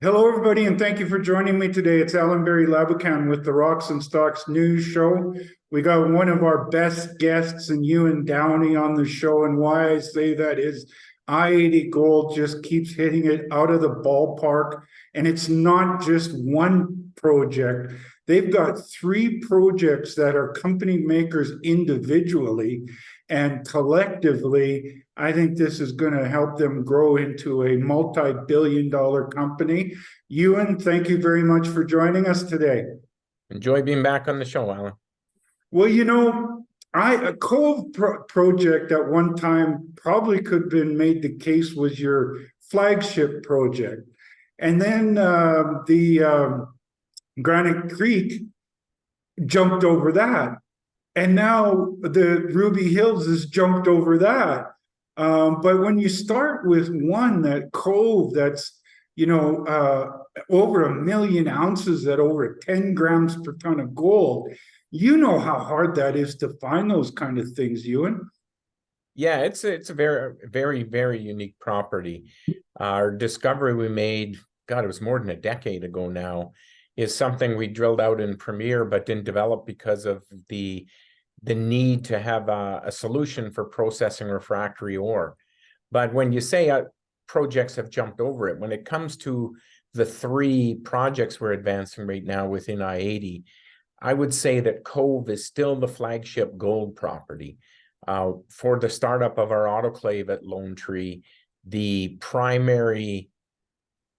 Hello, everybody, and thank you for joining me today. It's Allan Laboucan with the Rocks and Stocks News Show. We got one of our best guests in Ewan Downey on the show, and why I say that is i-80 Gold just keeps hitting it out of the ballpark, and it's not just one project. They've got three projects that are company makers individually, and collectively, I think this is going to help them grow into a multi-billion-dollar company. Ewan, thank you very much for joining us today. Enjoy being back on the show, Allan. Well, a Cove project at one time probably could have been made the case was your flagship project. And then the Granite Creek jumped over that. And now the Ruby Hills has jumped over that. But when you start with one, that Cove, that's, over 1 million ounces at over 10 grams per ton of gold, you know how hard that is to find those kind of things, Ewan. Yeah, it's a very, very, very unique property. Our discovery we made, God, it was more than a decade ago now, is something we drilled out in Premier but didn't develop because of the need to have a solution for processing refractory ore. But when you say projects have jumped over it, when it comes to the three projects we're advancing right now within i-80, I would say that Cove is still the flagship gold property. For the startup of our autoclave at Lone Tree, the primary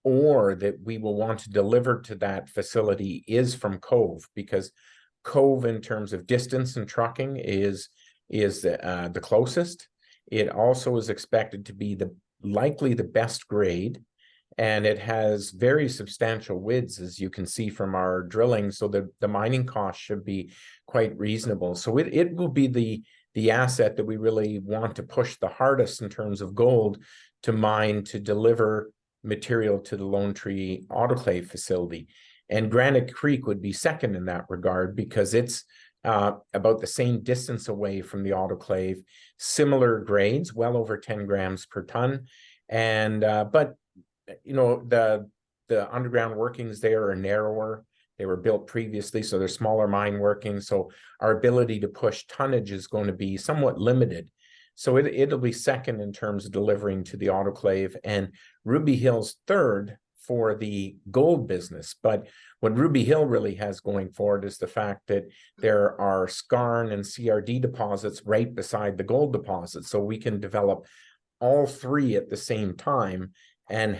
ore that we will want to deliver to that facility is from Cove, because Cove, in terms of distance and trucking, is the closest. It also is expected to be likely the best grade, and it has very substantial widths, as you can see from our drilling, so the mining cost should be quite reasonable. So it will be the asset that we really want to push the hardest in terms of gold to mine, to deliver material to the Lone Tree autoclave facility. And Granite Creek would be second in that regard, because it's about the same distance away from the autoclave, similar grades, well over 10 grams per ton. And but the underground workings there are narrower. They were built previously, so they're smaller mine workings. So our ability to push tonnage is going to be somewhat limited. So it'll be second in terms of delivering to the autoclave, and Ruby Hill's third for the gold business. But what Ruby Hill really has going for it is the fact that there are skarn and CRD deposits right beside the gold deposits. So we can develop all three at the same time and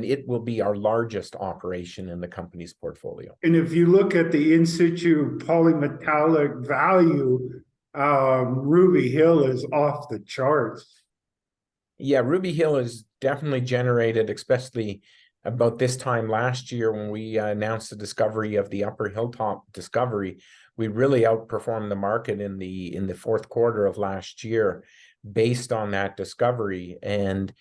it will be our largest operation in the company's portfolio. And if you look at the in situ polymetallic value, Ruby Hill is off the charts. Yeah, Ruby Hill is definitely generated, especially about this time last year when we announced the discovery of the Upper Hilltop discovery. We really outperformed the market in the fourth quarter of last year based on that discovery. And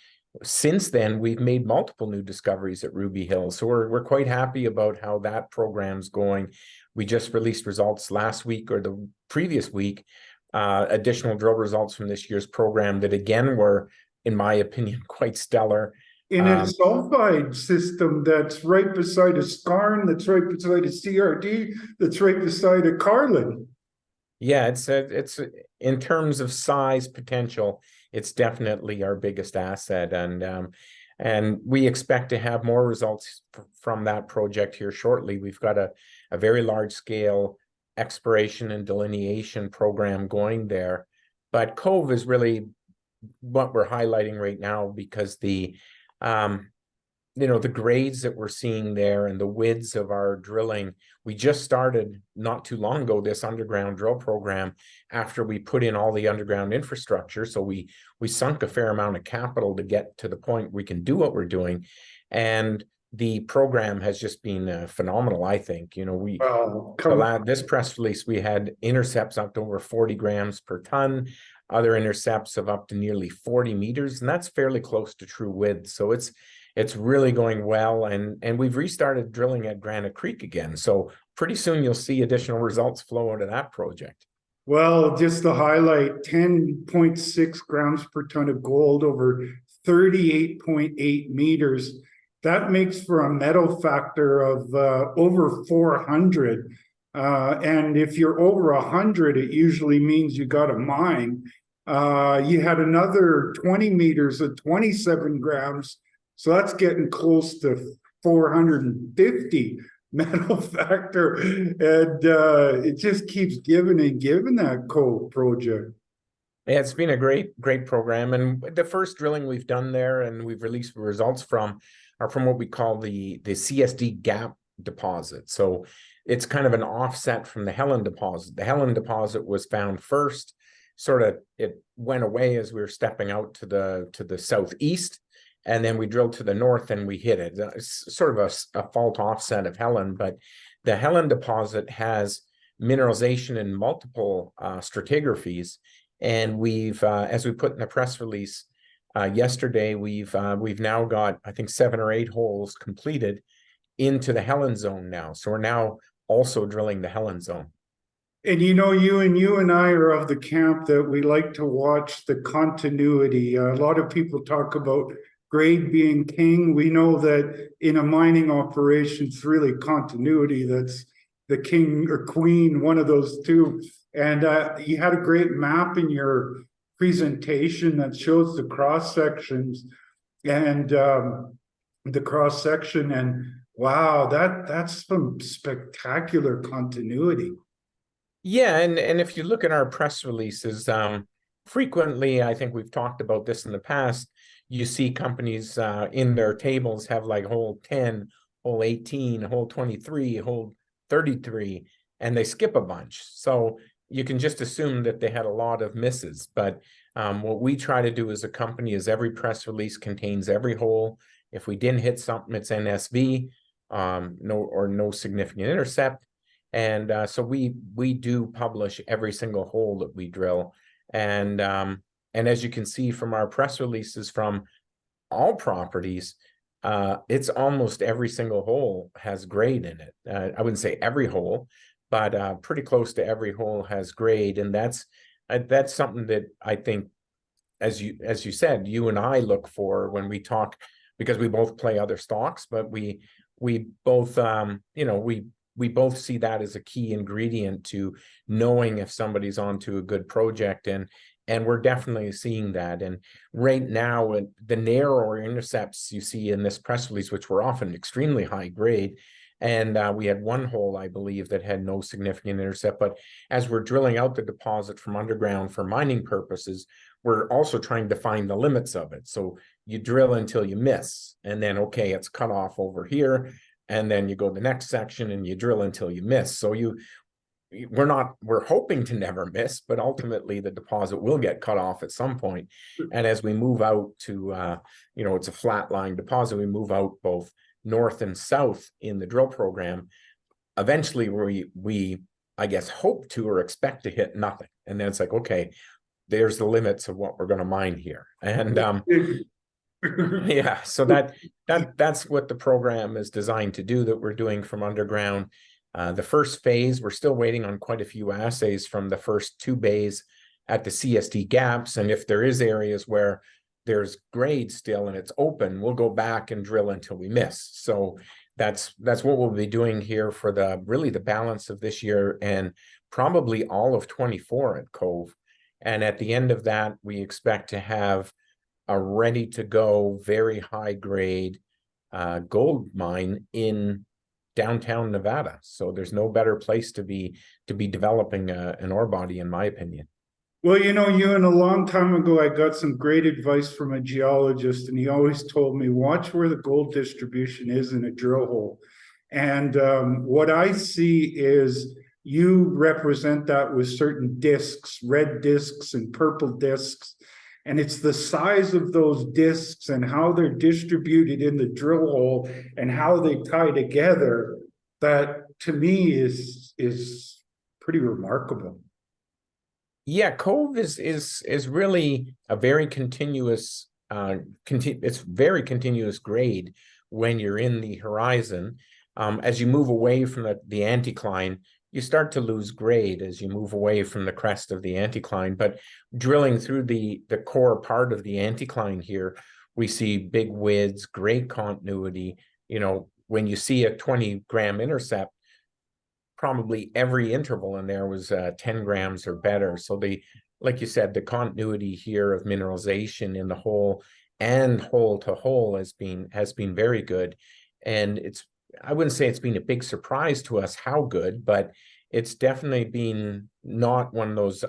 since then, we've made multiple new discoveries at Ruby Hill. So we're quite happy about how that program's going. We just released results last week or the previous week, additional drill results from this year's program that again were, in my opinion, quite stellar. In a sulfide system that's right beside a skarn, that's right beside a CRD, that's right beside a Carlin. Yeah, it's in terms of size potential, it's definitely our biggest asset, and we expect to have more results from that project here shortly. We've got a very large scale exploration and delineation program going there, but Cove is really what we're highlighting right now, because the grades that we're seeing there and the widths of our drilling. We just started not too long ago this underground drill program after we put in all the underground infrastructure. So we sunk a fair amount of capital to get to the point we can do what we're doing, and the program has just been phenomenal. I think this press release, we had intercepts up to over 40 grams per ton, other intercepts of up to nearly 40 meters, and that's fairly close to true width. So it's really going well, and we've restarted drilling at Granite Creek again. So pretty soon you'll see additional results flow out of that project. Well, just to highlight, 10.6 grams per ton of gold over 38.8 meters. that makes for a metal factor of over 400. And if you're over 100, it usually means you got a mine. You had another 20 meters at 27 grams. So that's getting close to 450 metal factor. And it just keeps giving and giving, that coal project. Yeah, it's been a great program. And the first drilling we've done there and we've released results from are from what we call the CSD gap deposit. So it's kind of an offset from the Helen deposit. The Helen deposit was found first, sort of it went away as we were stepping out to the southeast, and then we drilled to the north and we hit it. It's sort of a fault offset of Helen, but the Helen deposit has mineralization in multiple stratigraphies. And we've, as we put in the press release yesterday, we've now got, I think, 7 or 8 holes completed into the Helen zone now. So we're now also drilling the Helen zone. And you and I are of the camp that we like to watch the continuity. A lot of people talk about grade being king. We know that in a mining operation, it's really continuity that's the king or queen, one of those two. And you had a great map in your presentation that shows the cross sections and the cross section. And wow, that's some spectacular continuity. Yeah, and if you look at our press releases, frequently, I think we've talked about this in the past, you see companies in their tables have like hole 10, hole 18, hole 23, hole 33, and they skip a bunch. So you can just assume that they had a lot of misses. But what we try to do as a company is every press release contains every hole. If we didn't hit something, it's NSV, no significant intercept. And so we do publish every single hole that we drill. And as you can see from our press releases from all properties, it's almost every single hole has grade in it. I wouldn't say every hole, but pretty close to every hole has grade. And that's something that I think, as you said, you and I look for when we talk, because we both play other stocks, but we both we both see that as a key ingredient to knowing if somebody's onto a good project, and we're definitely seeing that. And right now, the narrower intercepts you see in this press release, which were often extremely high grade, and we had one hole, I believe, that had no significant intercept. But as we're drilling out the deposit from underground for mining purposes, we're also trying to find the limits of it. So you drill until you miss, and then, okay, it's cut off over here. And then you go to the next section and you drill until you miss. So we're hoping to never miss, but ultimately the deposit will get cut off at some point. And as we move out to, it's a flat line deposit, we move out both north and south in the drill program. Eventually we I guess, hope to or expect to hit nothing. And then it's like, okay, there's the limits of what we're going to mine here. And yeah, so that's what the program is designed to do, that we're doing from underground. The first phase, we're still waiting on quite a few assays from the first 2 bays at the CSD gaps. And if there is areas where there's grade still and it's open, we'll go back and drill until we miss. So that's what we'll be doing here for the balance of this year and probably all of 24 at Cove. And at the end of that, we expect to have a ready to go, very high grade gold mine in downtown Nevada. So there's no better place to be developing an ore body, in my opinion. Well, a long time ago, I got some great advice from a geologist, and he always told me, watch where the gold distribution is in a drill hole. And what I see is you represent that with certain discs, red discs and purple discs. And it's the size of those discs and how they're distributed in the drill hole and how they tie together that, to me, is pretty remarkable. Yeah, Cove is really a very continuous, it's very continuous grade when you're in the horizon. As you move away from the anticline, you start to lose grade as you move away from the crest of the anticline. But drilling through the core part of the anticline here, we see big widths, great continuity. You know, when you see a 20-gram intercept, probably every interval in there was 10 grams or better. So like you said, the continuity here of mineralization in the hole and hole to hole has been very good. And I wouldn't say it's been a big surprise to us how good, but it's definitely been not one of those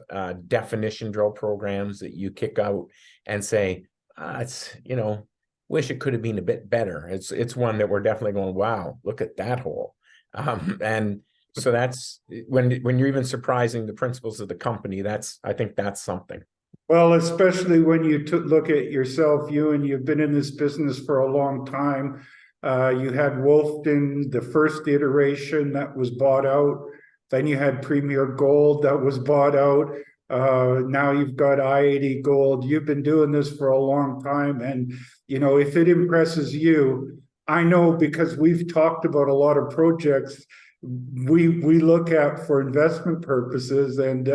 definition drill programs that you kick out and say, it's, you know, wish it could have been a bit better. It's one that we're definitely going, wow, look at that hole. And so that's when you're even surprising the principals of the company, I think that's something. Well, especially when you look at yourself, you've been in this business for a long time. You had Wolfden, the first iteration that was bought out. Then you had Premier Gold that was bought out. Now you've got i-80 Gold. You've been doing this for a long time. And, you know, if it impresses you, I know because we've talked about a lot of projects we look at for investment purposes. And,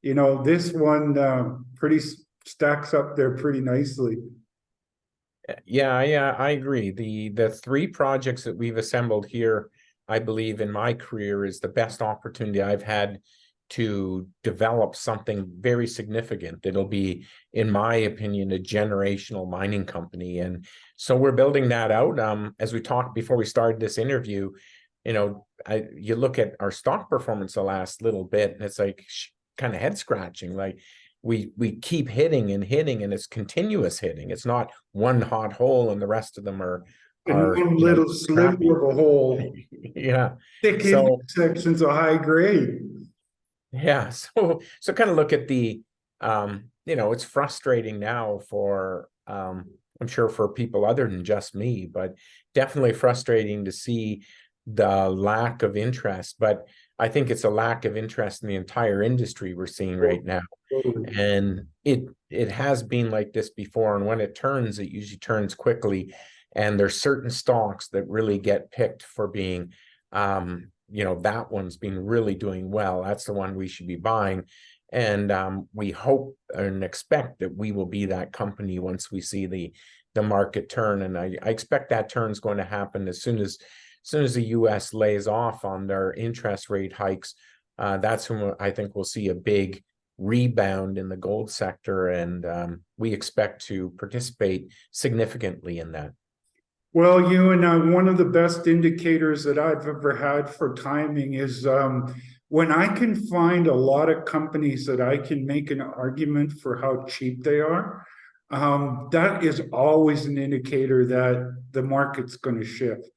you know, this one pretty stacks up there pretty nicely. Yeah, I agree. The three projects that we've assembled here, I believe in my career is the best opportunity I've had to develop something very significant. It'll be, in my opinion, a generational mining company. And so we're building that out. As we talked before we started this interview, you know, you look at our stock performance the last little bit, and it's like kind of head scratching. Like we keep hitting and hitting, and it's continuous hitting. It's not one hot hole and the rest of them are one little sliver of a hole. Yeah. Thick sections of high grade. Yeah. So kind of look at the you know, it's frustrating now for I'm sure for people other than just me, but definitely frustrating to see the lack of interest. But I think it's a lack of interest in the entire industry we're seeing right now. And it has been like this before. And when it turns, it usually turns quickly. And there's certain stocks that really get picked for being, you know, that one's been really doing well. That's the one we should be buying. And we hope and expect that we will be that company once we see the market turn. And I expect that turn is going to happen as soon as the US lays off on their interest rate hikes. That's when I think we'll see a big rebound in the gold sector, and we expect to participate significantly in that. Well, one of the best indicators that I've ever had for timing is when I can find a lot of companies that I can make an argument for how cheap they are. That is always an indicator that the market's going to shift.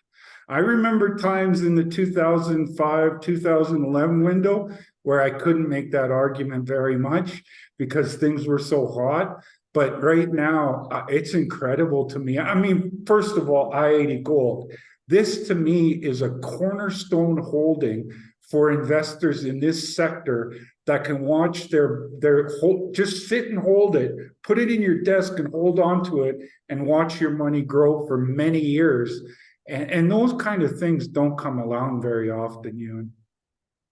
I remember times in the 2005, 2011 window where I couldn't make that argument very much because things were so hot. But right now, it's incredible to me. I mean, first of all, i-80 Gold. This to me is a cornerstone holding for investors in this sector that can watch their just sit and hold it, put it in your desk and hold on to it and watch your money grow for many years. And those kind of things don't come along very often, Ewan.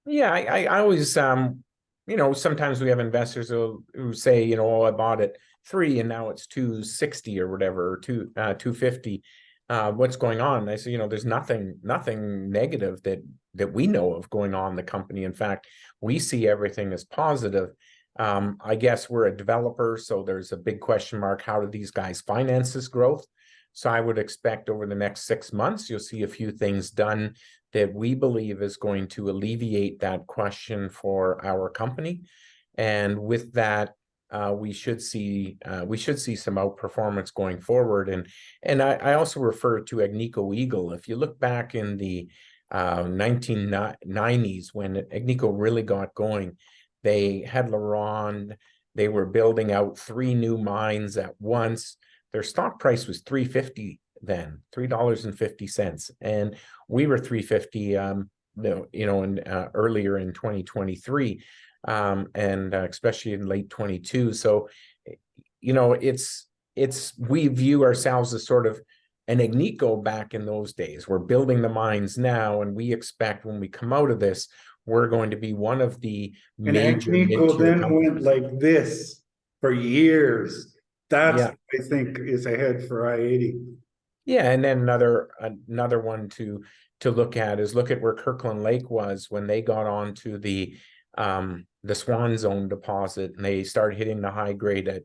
Yeah, I always, you know, sometimes we have investors who say, you know, oh, I bought it 3 and now it's 260 or whatever, or 250. What's going on? I say, you know, there's nothing negative that we know of going on in the company. In fact, we see everything as positive. I guess we're a developer, so there's a big question mark. How do these guys finance this growth? So I would expect over the next 6 months, you'll see a few things done that we believe is going to alleviate that question for our company. And with that, we should see some outperformance going forward. And I also refer to Agnico Eagle. If you look back in the 1990s when Agnico really got going, they had LaRonde, they were building out 3 new mines at once. Their stock price was $3.50 then, $3.50, and we were $3.50, you know, earlier in 2023, and especially in late 22. So, you know, we view ourselves as sort of an Agnico back in those days. We're building the mines now, and we expect when we come out of this, we're going to be one of the major. And Agnico then went like this for years. That's the I think is ahead for I-80. Yeah, and then another one to look at is look at where Kirkland Lake was when they got onto the Swan Zone deposit and they started hitting the high grade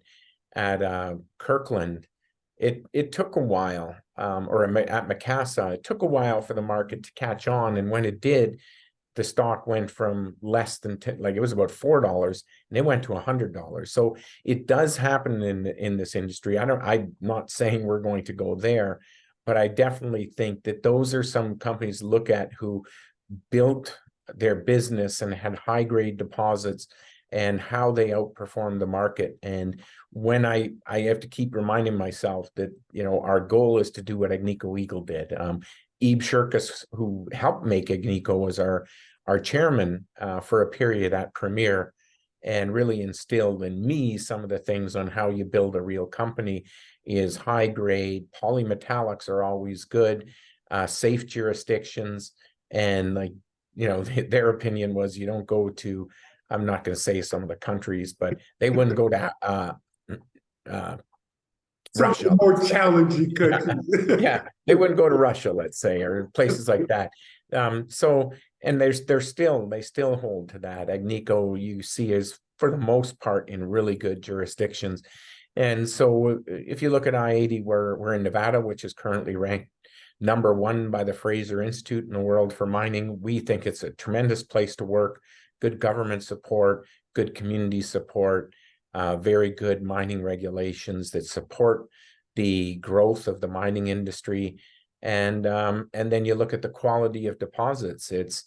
at Kirkland. It took a while, or at Macassa, it took a while for the market to catch on, and when it did, the stock went from less than 10, like it was about $4, and it went to $100. So it does happen in this industry. I'm not saying we're going to go there, but I definitely think that those are some companies to look at who built their business and had high grade deposits and how they outperformed the market. And when I have to keep reminding myself that, you know, our goal is to do what Agnico Eagle did. Ebe Shirkus, who helped make Agnico, was our chairman for a period at Premier, and really instilled in me some of the things on how you build a real company. Is high grade, polymetallics are always good, safe jurisdictions, and like, you know, their opinion was you don't go to, I'm not going to say some of the countries, but they wouldn't go to Some Russia. more challenging countries. Yeah, they wouldn't go to Russia, let's say, or places like that. So, and they still hold to that. Agnico, you see, is for the most part in really good jurisdictions. And so if you look at I-80, we're in Nevada, which is currently ranked #1 by the Fraser Institute in the world for mining. We think it's a tremendous place to work, good government support, good community support, very good mining regulations that support the growth of the mining industry. And then you look at the quality of deposits. It's,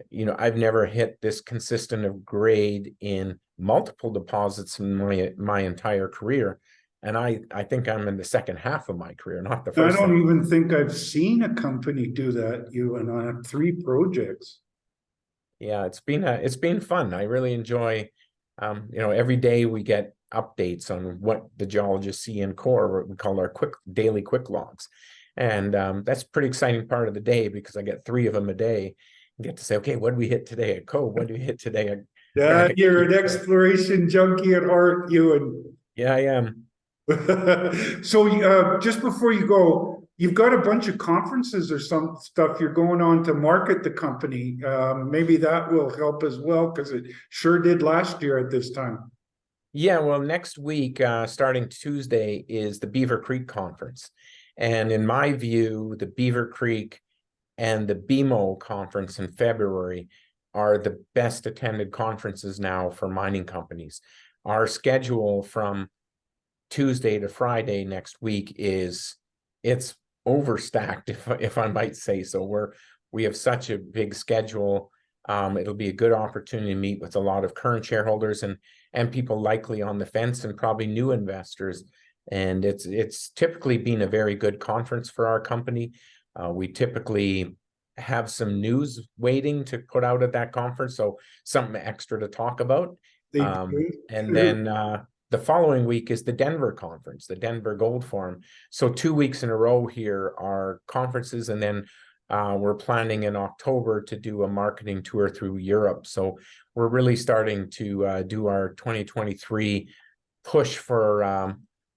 you know, I've never hit this consistent of grade in multiple deposits in my entire career. And I think I'm in the second half of my career, not the I first. don't even think I've seen a company do that, you and I have 3 projects. Yeah, it's been fun. I really enjoy, you know, every day we get updates on what the geologists see in Core, what we call our daily quick logs. And that's a pretty exciting part of the day because I get 3 of them a day and get to say, okay, what did we hit today at Cove? What did we hit today? Yeah, you're an exploration junkie at heart, you Yeah, I am. So just before you go, you've got a bunch of conferences or some stuff you're going on to market the company. Maybe that will help as well, because it sure did last year at this time. Yeah, well, next week, starting Tuesday, is the Beaver Creek Conference. And in my view, the Beaver Creek and the BMO conference in February are the best attended conferences now for mining companies. Our schedule from Tuesday to Friday next week it's overstacked, if I might say so. We have such a big schedule. It'll be a good opportunity to meet with a lot of current shareholders and people likely on the fence and probably new investors. And it's typically been a very good conference for our company. We typically have some news waiting to put out at that conference, so something extra to talk about. And then the following week is the Denver conference, the Denver Gold Forum. So 2 weeks in a row here are conferences, and then we're planning in October to do a marketing tour through Europe. So we're really starting to do our 2023 push for,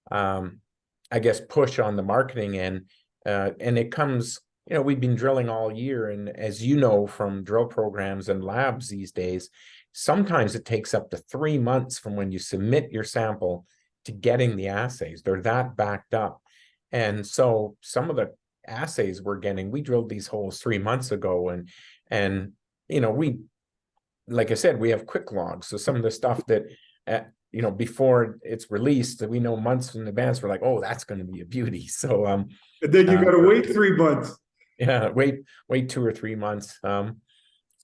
I guess, push on the marketing end. And it comes, you know, we've been drilling all year. And as you know, from drill programs and labs these days, sometimes it takes up to 3 months from when you submit your sample to getting the assays. They're that backed up. And so some of the assays we're getting, we drilled these holes 3 months ago, and you know, like I said, we have quick logs. So some of the stuff that you know, before it's released, that we know months in advance, we're like, oh, that's going to be a beauty. So and then you got to wait 3 months. Yeah, wait 2 or 3 months.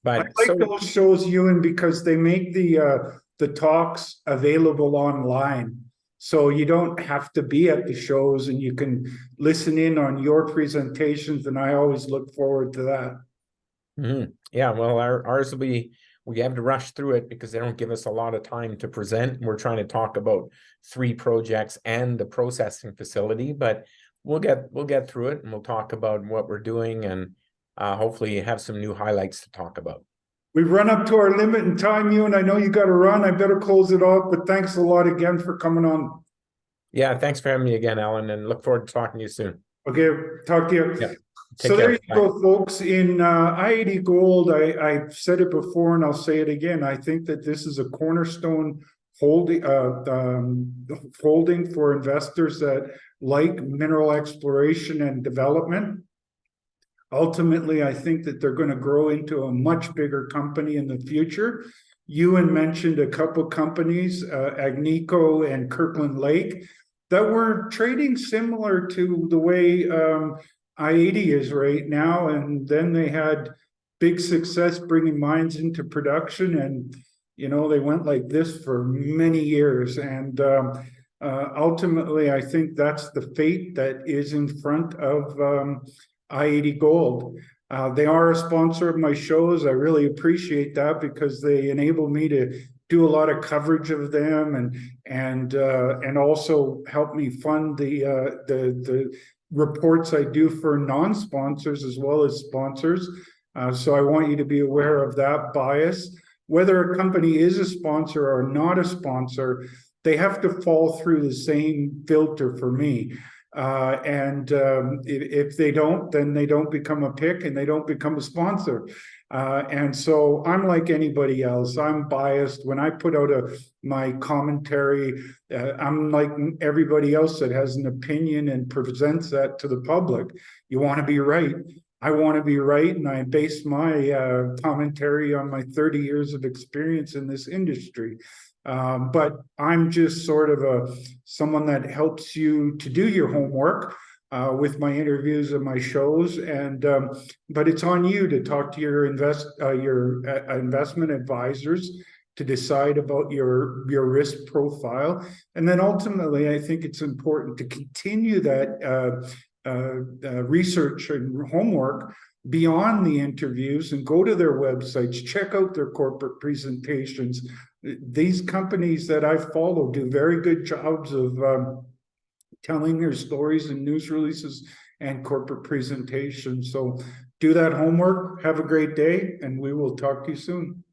But I like those shows, Ewan, because they make the talks available online. So you don't have to be at the shows, and you can listen in on your presentations, and I always look forward to that. Yeah, well, ours will be, we have to rush through it because they don't give us a lot of time to present. We're trying to talk about 3 projects and the processing facility, but we'll get through it, and we'll talk about what we're doing, and hopefully have some new highlights to talk about. We've run up to our limit in time, Ewan. I know you got to run. I better close it off, but thanks a lot again for coming on. Yeah, thanks for having me again, Alan, and look forward to talking to you soon. Okay, talk to you. Yeah. So Take there care. you Bye. go, folks. In i-80 Gold, I've said it before and I'll say it again. I think that this is a cornerstone holding for investors that like mineral exploration and development. Ultimately, I think that they're going to grow into a much bigger company in the future. Ewan mentioned a couple companies, Agnico and Kirkland Lake, that were trading similar to the way i-80 is right now. And then they had big success bringing mines into production. And, you know, they went like this for many years. And ultimately, I think that's the fate that is in front of i-80 Gold. They are a sponsor of my shows. I really appreciate that because they enable me to do a lot of coverage of them and also help me fund the reports I do for non-sponsors as well as sponsors. So I want you to be aware of that bias. Whether a company is a sponsor or not a sponsor, they have to fall through the same filter for me. If they don't, then they don't become a pick and they don't become a sponsor. And so I'm like anybody else. I'm biased. When I put out my commentary, I'm like everybody else that has an opinion and presents that to the public. You want to be right. I want to be right, and I base my commentary on my 30 years of experience in this industry. But I'm just sort of someone that helps you to do your homework with my interviews and my shows. But it's on you to talk to your investment advisors to decide about your risk profile. And then ultimately, I think it's important to continue that research and homework beyond the interviews and go to their websites, check out their corporate presentations. These companies that I follow do very good jobs of telling their stories in news releases and corporate presentations. So do that homework, have a great day, and we will talk to you soon.